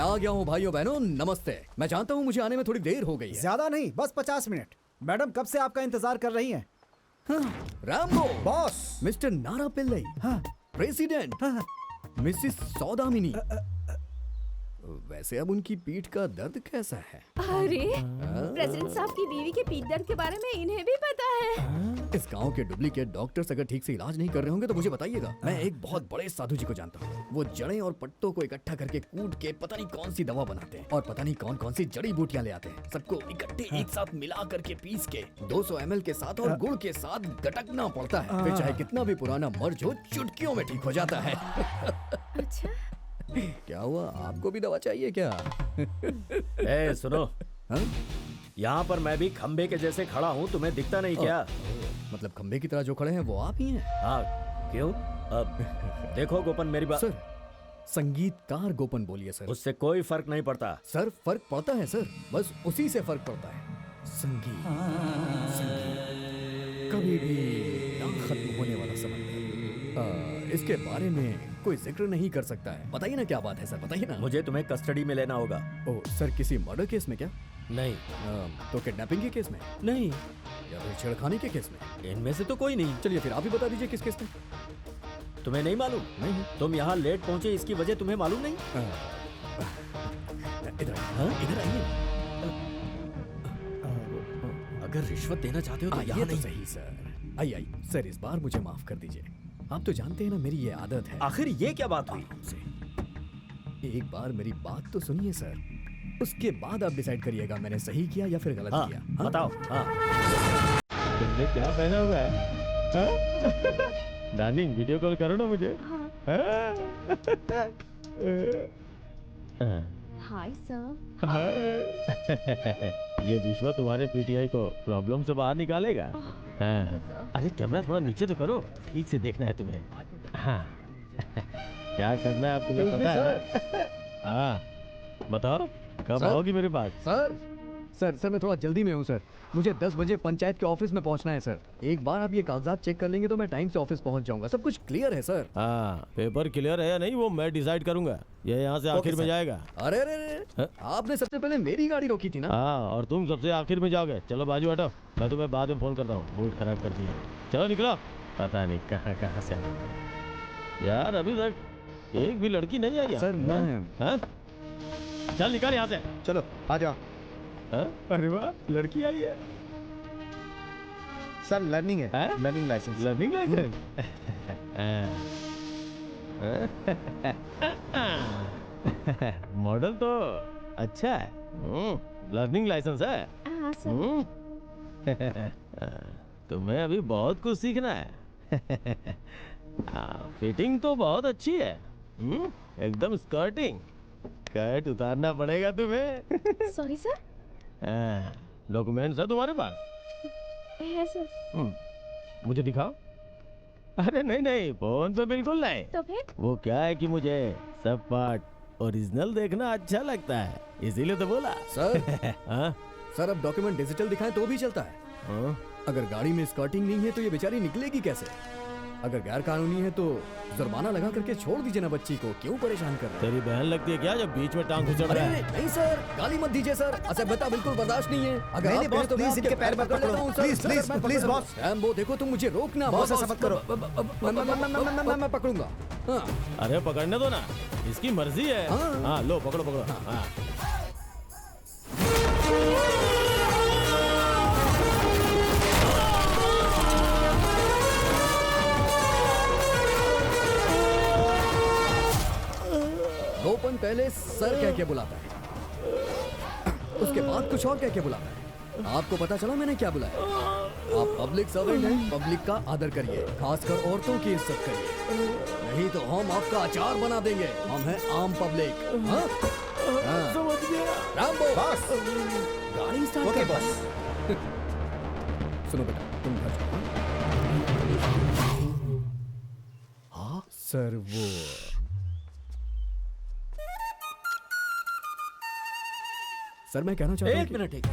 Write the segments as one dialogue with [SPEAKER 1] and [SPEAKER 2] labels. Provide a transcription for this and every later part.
[SPEAKER 1] आ गया हूँ भाइयों बहनों, नमस्ते। मैं जानता हूँ मुझे आने में थोड़ी देर हो गई है।
[SPEAKER 2] ज्यादा नहीं, बस 50 मिनट। मैडम कब से आपका इंतजार कर रही हैं।
[SPEAKER 1] रामबो,
[SPEAKER 2] बॉस।
[SPEAKER 1] मिस्टर नारा पिल्लई,
[SPEAKER 2] हाँ।
[SPEAKER 1] प्रेसिडेंट,
[SPEAKER 2] हाँ।
[SPEAKER 1] मिसिस सौदामिनी। वैसे अब उनकी पीठ का दर्द कैसा है?
[SPEAKER 3] अरे प्रेसिडेंट साहब की बीवी के पीठ दर्द के बारे में इन्हें भी पता है।
[SPEAKER 1] इस गांव के डुप्लीकेट डॉक्टर्स अगर ठीक से इलाज नहीं कर रहे होंगे तो मुझे बताइएगा। मैं एक बहुत बड़े साधु जी को जानता हूँ। वो जड़ें और पत्तों को इकट्ठा करके कूट के पता नहीं कौन सी दवा बनाते हैं और पता नहीं कौन कौन सी जड़ी बूटियां ले आते हैं। सबको इकट्ठे एक साथ मिला करके पीस के 200 ml के साथ और गुड़ के साथ गटकना पड़ता है। फिर चाहे कितना भी पुराना मर्ज हो, चुटकियों में ठीक हो जाता है।
[SPEAKER 3] अच्छा,
[SPEAKER 1] क्या हुआ, आपको भी दवा चाहिए क्या?
[SPEAKER 4] ए सुनो, यहाँ पर मैं भी खंबे के जैसे खड़ा हूँ, तुम्हें दिखता नहीं क्या?
[SPEAKER 1] मतलब खंबे की तरह जो खड़े हैं वो आप ही हैं?
[SPEAKER 4] हाँ, क्यों? अब देखो गोपन, मेरी बात।
[SPEAKER 1] सर, संगीतकार गोपन बोलिए सर।
[SPEAKER 4] उससे कोई फर्क नहीं पड़ता।
[SPEAKER 1] सर फर्क पड़ता है सर, बस उसी से फर्क पड़ता है। संगीत, संगीत कभी भी ना खत्म होने वाला समंदर। इसके बारे में कोई जिक्र नहीं कर सकता है। बताइए ना क्या बात है सर, बताइए ना।
[SPEAKER 4] मुझे तुम्हें कस्टडी में लेना होगा।
[SPEAKER 1] ओह सर, किसी मर्डर केस में क्या?
[SPEAKER 4] नहीं।
[SPEAKER 1] तो किडनैपिंग के केस में?
[SPEAKER 4] नहीं।
[SPEAKER 1] या फिर छेड़खानी के केस में?
[SPEAKER 4] इनमें से तो कोई नहीं।
[SPEAKER 1] चलिए फिर आप ही बता दीजिए किस केस में।
[SPEAKER 4] तुम्हें नहीं मालूम?
[SPEAKER 1] नहीं।
[SPEAKER 4] तुम यहाँ लेट पहुँचे, इसकी वजह तुम्हें मालूम नहीं?
[SPEAKER 1] इधर आइए, इधर आइए।
[SPEAKER 4] अगर रिश्वत देना चाहते हो तो यहाँ
[SPEAKER 1] तो
[SPEAKER 4] नहीं।
[SPEAKER 1] सही सर। आइए सर, इस बार मुझे माफ कर दीजिए। आप तो जानते हैं ना मेरी ये आदत है।
[SPEAKER 4] आखिर ये क्या बात हुई?
[SPEAKER 1] एक बार मेरी बात तो सुनिए सर, उसके बाद आप डिसाइड करिएगा मैंने सही किया या फिर गलत किया।
[SPEAKER 4] बताओ। हाँ।
[SPEAKER 5] तुमने क्या पहना हुआ है? डार्लिंग, वीडियो कॉल करो ना मुझे।
[SPEAKER 3] Hi sir.
[SPEAKER 5] ये रिश्वत तुम्हारे पीटीआई को प्रॉब्लम से बाहर निकालेगा। हाँ। अरे कैमरा थोड़ा नीचे तो करो, ठीक से देखना है तुम्हें। हाँ। क्या करना है आप, तुम्हें पता है? हाँ बताओ, कब आओगी मेरे पास?
[SPEAKER 1] सर मैं थोड़ा जल्दी में हूँ सर। मुझे 10 बजे पंचायत के ऑफिस में पहुँचना है सर। एक बार आप ये कागजात चेक कर लेंगे तो मैं टाइम से ऑफिस पहुँच जाऊंगा। सब कुछ क्लियर है सर।
[SPEAKER 5] हाँ, पेपर क्लियर है या नहीं वो मैं डिसाइड करूंगा। ये यहाँ से आखिर में जाएगा।
[SPEAKER 1] अरे अरे, आपने सबसे पहले मेरी गाड़ी रोकी थी ना?
[SPEAKER 5] हाँ, और तुम सबसे आखिर में जाओगे। चलो बाजू हटो, मैं तुम्हें बाद में फोन करता हूँ। मूड खराब कर दिया। चलो निकलो। पता नहीं कहाँ कहाँ से आए यार, अभी तक एक भी लड़की नहीं आई
[SPEAKER 1] सर। मैं
[SPEAKER 5] चल निकल यहाँ से।
[SPEAKER 1] चलो आ जाओ।
[SPEAKER 5] अरे वाह, लड़की आई है।
[SPEAKER 2] सर लर्निंग है। Learning license.
[SPEAKER 5] Learning license. Model तो अच्छा है। लर्निंग लाइसेंस है।
[SPEAKER 3] हाँ सर।
[SPEAKER 5] तुम्हें अभी बहुत कुछ सीखना है। फिटिंग तो बहुत अच्छी है। एकदम स्कर्टिंग। स्कर्ट उतारना पड़ेगा तुम्हें।
[SPEAKER 3] Sorry sir.
[SPEAKER 5] डॉक्यूमेंट्स है तुम्हारे पास?
[SPEAKER 3] है सर।
[SPEAKER 5] मुझे दिखाओ। अरे नहीं नहीं, फोन पे बिल्कुल नहीं।
[SPEAKER 3] तो फिर?
[SPEAKER 5] वो क्या है कि मुझे सब पार्ट ओरिजिनल देखना अच्छा लगता है, इसीलिए तो बोला।
[SPEAKER 1] सर
[SPEAKER 5] हाँ?
[SPEAKER 1] सर, अब डॉक्यूमेंट डिजिटल दिखाएं तो भी चलता है।
[SPEAKER 5] हाँ?
[SPEAKER 1] अगर गाड़ी में स्कर्टिंग नहीं है तो ये बेचारी निकलेगी कैसे? अगर गैर कानूनी है तो जुर्माना लगा करके छोड़ दीजिए ना बच्ची को। क्यों परेशान कर रहे हैं?
[SPEAKER 5] तेरी बहन लगती है क्या जब बीच में टांग घुसड़ रहा है?
[SPEAKER 1] नहीं सर, गाली मत दीजिए सर। असभ्यता बिल्कुल बर्दाश्त नहीं है। अगर
[SPEAKER 2] नहीं,
[SPEAKER 1] आप
[SPEAKER 2] बॉस,
[SPEAKER 1] कहें तो मैं
[SPEAKER 2] प्लीज
[SPEAKER 1] आपके
[SPEAKER 2] इनके पैर मत
[SPEAKER 1] पकड़ लेता
[SPEAKER 2] पकड़ो।
[SPEAKER 1] हूं, सर।
[SPEAKER 2] प्लीज,
[SPEAKER 1] सर,
[SPEAKER 2] प्लीज,
[SPEAKER 1] मैं
[SPEAKER 2] प्लीज,
[SPEAKER 1] पकड़-
[SPEAKER 2] बॉस।
[SPEAKER 1] रैम्बो, देखो तुम मुझे रोकना।
[SPEAKER 2] बॉस, ऐसा मत करो।
[SPEAKER 1] मैं पकड़ूंगा। हाँ।
[SPEAKER 5] अरे पकड़ने दो ना, इसकी मर्जी है।
[SPEAKER 1] हाँ।
[SPEAKER 5] हाँ लो पकड़ो पकड़ो। हाँ।
[SPEAKER 1] गोपन पहले सर कह के बुलाता है, उसके बाद कुछ और कह के बुलाता है। आपको पता चला मैंने क्या बुलाया? आप पब्लिक सर्वेंट हैं, पब्लिक का आदर करिए, खासकर औरतों की इज्जत करिए, नहीं तो हम आपका अचार बना देंगे। हम हैं आम पब्लिक। हाँ? हाँ।
[SPEAKER 5] समझ गया।
[SPEAKER 1] Rambo,
[SPEAKER 2] boss.
[SPEAKER 1] गाड़ी स्टार्ट
[SPEAKER 2] ओके
[SPEAKER 1] कर।
[SPEAKER 2] बॉस।
[SPEAKER 1] सुनो बेटा, तुम घर जाओ। हाँ सर, वो सर मैं कहना चाहता हूँ
[SPEAKER 4] एक मिनट, एक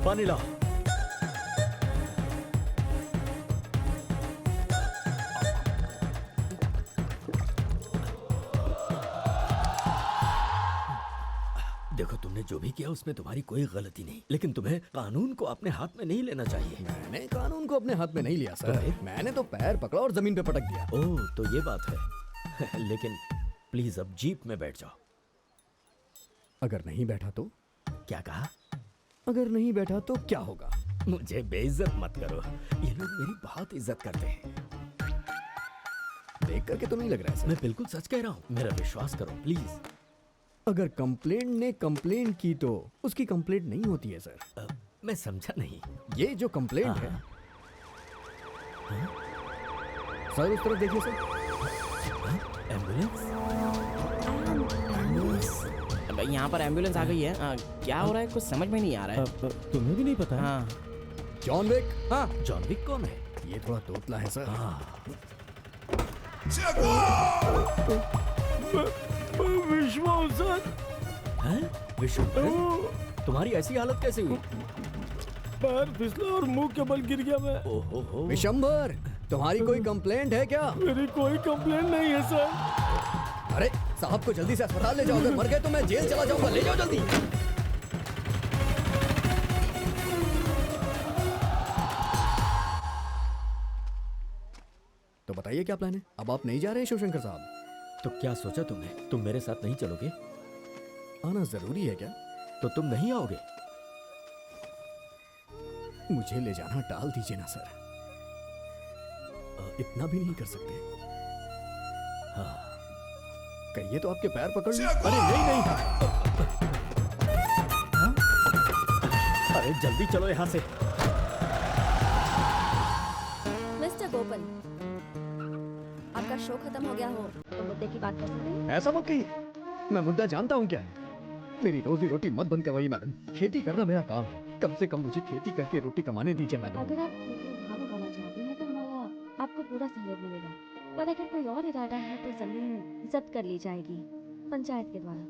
[SPEAKER 4] पानी लाओ। उसमें तुम्हारी कोई गलती नहीं, लेकिन तुम्हें कानून को अपने हाथ में नहीं लेना चाहिए।
[SPEAKER 1] मैंने कानून को अपने हाथ में नहीं लिया सर, मैंने तो पैर पकड़ा और जमीन पे पटक दिया।
[SPEAKER 4] ओह, तो ये बात है। लेकिन प्लीज अब जीप में बैठ जाओ।
[SPEAKER 1] अगर नहीं बैठा तो?
[SPEAKER 4] क्या कहा?
[SPEAKER 1] अगर नहीं बैठा तो क्या होगा?
[SPEAKER 4] मुझे बेइज्जत मत करो, ये लोग मेरी बहुत इज्जत करते हैं।
[SPEAKER 1] देख करके तो नहीं लग रहा है सर।
[SPEAKER 4] मैं बिल्कुल सच कह रहा हूँ, मेरा विश्वास करो प्लीज।
[SPEAKER 1] अगर कंप्लेंट ने कंप्लेंट की तो उसकी कंप्लेंट नहीं होती है सर।
[SPEAKER 4] मैं समझा नहीं।
[SPEAKER 1] ये जो कंप्लेंट है सर, उस तरफ देखिए सर।
[SPEAKER 4] एम्बुलेंस?
[SPEAKER 6] यहाँ पर एम्बुलेंस आ गई है। क्या हो रहा है, कुछ समझ में नहीं आ रहा है।
[SPEAKER 5] तुम्हें भी नहीं पता?
[SPEAKER 6] हाँ
[SPEAKER 1] जॉन विक।
[SPEAKER 6] हाँ,
[SPEAKER 4] जॉन विक कौन है?
[SPEAKER 1] ये थोड़ा तोतला है सर।
[SPEAKER 5] विश्वास सर।
[SPEAKER 4] हैं? विश्व, तुम्हारी ऐसी हालत कैसे हुई?
[SPEAKER 5] पैर फिसला और मुंह के बल गिर गया मैं।
[SPEAKER 4] ओहो हो।
[SPEAKER 1] विशंबर, तुम्हारी कोई कंप्लेंट है क्या?
[SPEAKER 5] मेरी कोई कंप्लेंट नहीं है सर।
[SPEAKER 1] अरे साहब को जल्दी से अस्पताल ले जाओ, अगर मर गए तो मैं जेल चला जाऊंगा। ले जाओ जल्दी। तो बताइए क्या प्लान है? अब आप नहीं जा रहे हैं शिवशंकर साहब?
[SPEAKER 4] तो क्या सोचा तुमने? तुम मेरे साथ नहीं चलोगे?
[SPEAKER 1] आना जरूरी है क्या?
[SPEAKER 4] तो तुम नहीं आओगे?
[SPEAKER 1] मुझे ले जाना टाल दीजिए ना सर। इतना भी नहीं कर सकते?
[SPEAKER 4] हाँ।
[SPEAKER 1] कहिए तो आपके पैर पकड़ लूं। अरे नहीं नहीं।
[SPEAKER 4] अरे जल्दी चलो यहाँ से।
[SPEAKER 3] मिस्टर गोपन, आपका शो खत्म हो गया हो तो मुद्दे की बात कर सकते हैं?
[SPEAKER 1] ऐसा मत कहिए, मैं मुद्दा जानता हूँ क्या है। मेरी रोजी रोटी मत बंद करवाइए मैडम। खेती करना मेरा काम है, कम से कम मुझे खेती करके रोटी कमाने दीजिए मैडम।
[SPEAKER 7] अगर आप भाव बनाना चाहते हैं तो हमारा आपको पूरा सहयोग मिलेगा, पर अगर कोई और इरादा है तो जमीन जब्त कर ली जाएगी पंचायत के द्वारा।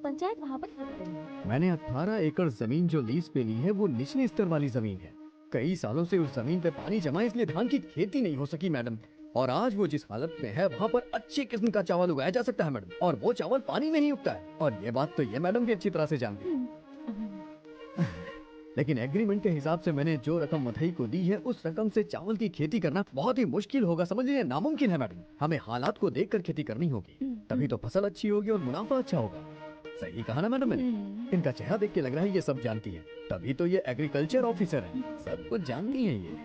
[SPEAKER 7] पंचायत वहाँ पर हक करेगी।
[SPEAKER 1] मैंने 18 एकड़ जमीन जो लीज पे ली है वो निचले स्तर वाली जमीन है। कई सालों से उस जमीन पे पानी जमा, इसलिए धान की खेती नहीं हो सकी मैडम। और आज वो जिस हालत में है वहाँ पर अच्छे किस्म का चावल उगाया जा सकता है मैडम, और वो चावल पानी में ही उगता है। और ये बात तो ये मैडम भी अच्छी तरह से जानती है। लेकिन एग्रीमेंट के हिसाब से मैंने जो रकम मथई को दी है, उस रकम से चावल की खेती करना बहुत ही मुश्किल होगा, समझ लीजिए नामुमकिन है मैडम। हमें हालात को देखकर खेती करनी होगी, तभी तो फसल अच्छी होगी और मुनाफा अच्छा होगा। सही कहा ना मैडम मैंने? इनका चेहरा देख के लग रहा है ये सब जानती है, तभी तो ये एग्रीकल्चर ऑफिसर है, सब कुछ जानती है ये।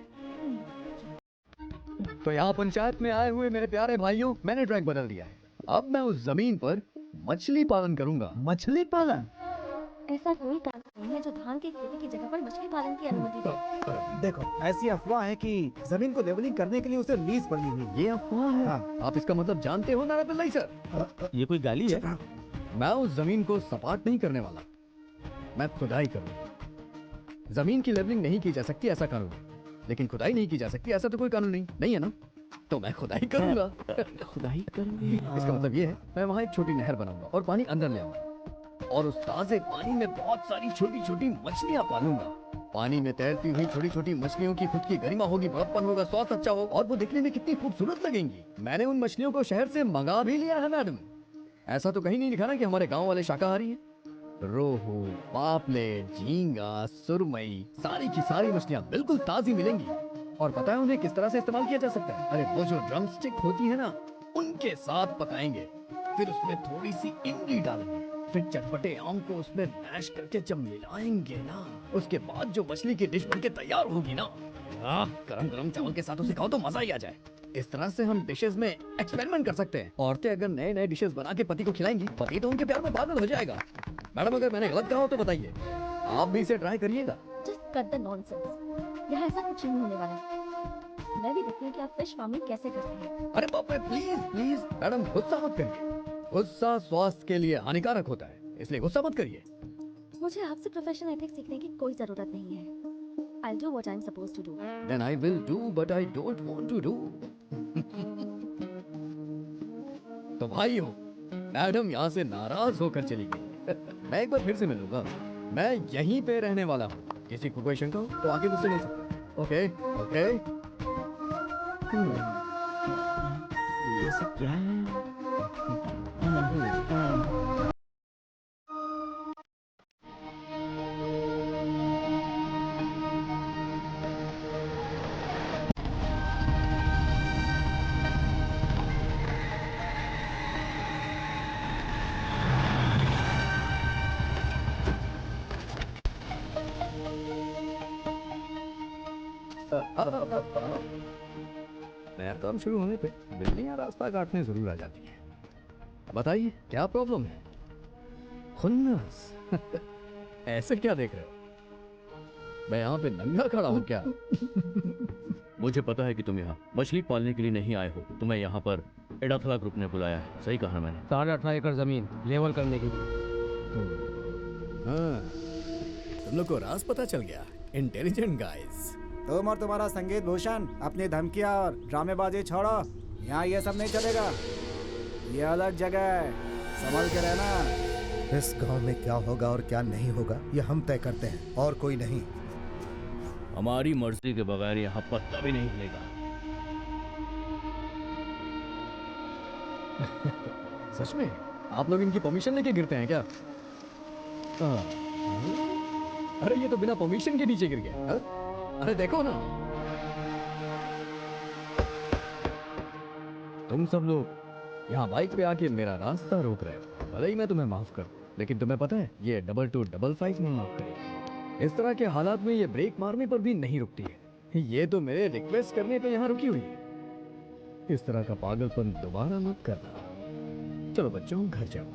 [SPEAKER 1] तो यहाँ पंचायत में आए हुए मेरे प्यारे भाइयों, मैंने ट्रैक बदल दिया है। अब मैं उस जमीन पर मछली पालन करूंगा।
[SPEAKER 5] मछली पालन?
[SPEAKER 7] ऐसा कोई कानून नहीं है जो धान की खेती की जगह पर मछली पालन की अनुमति दे।
[SPEAKER 2] देखो, ऐसी अफवाह है कि जमीन को लेवलिंग करने के लिए उसे लीज पर ली हुई।
[SPEAKER 1] ये अफवाह है?
[SPEAKER 2] हाँ।
[SPEAKER 1] आप इसका मतलब जानते हो नारा पिल्लाई सर?
[SPEAKER 5] ये कोई गाली है?
[SPEAKER 1] मैं उस जमीन को सपाट नहीं करने वाला, मैं खुदाई करूंगा। जमीन की लेवलिंग नहीं की जा सकती ऐसा कानून है, लेकिन खुदाई नहीं की जा सकती ऐसा तो कोई कानून नहीं है ना? तो मैं खुदाई करूंगा।
[SPEAKER 5] खुदाई करोगे?
[SPEAKER 1] इसका मतलब ये है मैं वहाँ एक छोटी नहर बनाऊंगा और पानी अंदर ले आऊंगा, और उस ताजे पानी में बहुत सारी छोटी छोटी मछलियां पालूंगा। पानी में तैरती हुई छोटी छोटी मछलियों की खुद की गरिमा होगी, बड़प्पन होगा, स्वास्थ्य अच्छा होगा, और वो दिखने में कितनी खूबसूरत लगेंगी। मैंने उन मछलियों को शहर से मंगा भी लिया है मैडम। ऐसा तो कहीं नहीं लिखा ना कि हमारे गाँव वाले शाकाहारी हैं। रोहू, पापलेट, झींगा, सुरमई, सारी की सारी मछलियां बिल्कुल ताजी मिलेंगी। और पता है उन्हें किस तरह से इस्तेमाल किया जा सकता है? अरे वो जो ड्रम स्टिक होती है ना, उनके साथ पकाएंगे, फिर उसमें थोड़ी सी इमली डालेंगे, फिर चटपटे आम को उसमें मैश करके जब मिलाएंगे ना, उसके बाद जो मछली की डिश बनके तैयार होगी ना, गरम गरम चावल के साथ उसे खाओ तो मजा ही आ जाए। इस तरह से हम डिशेस में एक्सपेरिमेंट कर सकते हैं। औरतें अगर नए नए डिशेस बना के पति को खिलाएंगी, पति तो उनके प्यार में पागल हो जाएगा। मैडम अगर मैंने गलत कहा हो तो बताइए, आप भी इसे ट्राई करिएगा।
[SPEAKER 7] Just cut the nonsense. यहाँ ऐसा कुछ नहीं होने वाला। मैं भी देखती हूँ कि आप फिश फार्मिंग कैसे करते हैं।
[SPEAKER 1] अरे बाप रे, प्लीज प्लीज मैडम गुस्सा मत करिए, गुस्सा स्वास्थ्य के लिए हानिकारक होता है, इसलिए गुस्सा मत करिए।
[SPEAKER 7] मुझे आपसे प्रोफेशनल एथिक्स सीखने की कोई जरूरत नहीं है। I'll do what I'm supposed to do.
[SPEAKER 1] Then I will do, but I don't want to do. तो भाइयों, मैडम यहाँ से नाराज होकर चली गई। मैं एक बार फिर से मिलूंगा, मैं यहीं पे रहने वाला हूँ। किसी को कोई शंका हो तो आगे मुझसे मिल सकते हैं। Okay okay.
[SPEAKER 5] ये सब क्या है?
[SPEAKER 1] नया काम शुरू होने पे बिल्लियां रास्ता काटने जरूर आ जाती हैं। बताइए क्या प्रॉब्लम है? खुन्नस ऐसे क्या देख रहे हो? मैं यहाँ पे नंगा खड़ा हूँ क्या?
[SPEAKER 5] मुझे पता है कि तुम यहाँ मछली पालने के लिए नहीं आए हो, तुम्हें यहाँ पर एडाथला ग्रुप ने बुलाया है। सही कहा मैंने।
[SPEAKER 8] 18.5 एकड़ जमीन लेवल करने के लिए।
[SPEAKER 1] हाँ, तुम लोग को राज पता चल गया। Intelligent guys.
[SPEAKER 2] तुम और तुम्हारा संगीत भूषण अपनी धमकियां और ड्रामेबाजी छोड़ो। यहाँ ये सब नहीं चलेगा। ये अलग जगह है, संभल के रहना।
[SPEAKER 9] इस गांव में क्या होगा और क्या नहीं होगा ये हम तय करते हैं और कोई नहीं।
[SPEAKER 5] हमारी मर्जी के बगैर यहाँ पत्ता भी नहीं हिलेगा।
[SPEAKER 1] सच में आप लोग इनकी परमिशन लेके गिरते हैं क्या? हाँ। अरे ये तो बिना परमिशन के नीचे गिर गया। हाँ? अरे देखो ना, तुम सब लोग यहाँ बाइक पे आके मेरा रास्ता रोक रहे हो। भले ही मैं तुम्हें माफ कर दूं, लेकिन तुम्हें पता है ये 2255 में माफ करेगी। इस तरह के हालात में ये ब्रेक मारने पर भी नहीं रुकती है। ये तो मेरे रिक्वेस्ट करने पे यहाँ रुकी हुई है। इस तरह का पागलपन दोबारा मत करना। चलो बच्चों, घर जाओ।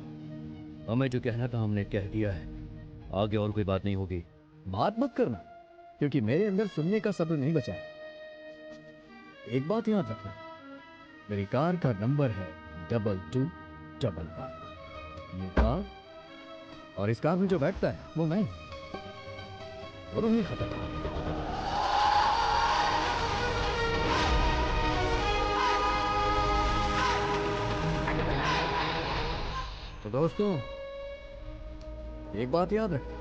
[SPEAKER 5] हमें जो कहना था हमने कह दिया है, आगे और कोई बात नहीं होगी।
[SPEAKER 1] बात मत करना, क्योंकि मेरे अंदर सुनने का सब्र नहीं बचा है। एक बात याद रखना, मेरी कार का नंबर है 2211। ये कार और इस कार में जो बैठता है वो मैं। दोनों ही खतरनाक हैं। तो दोस्तों, एक बात याद रखना,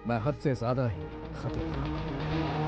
[SPEAKER 1] मैं हद से ज्यादा ही खतरनाक हूं।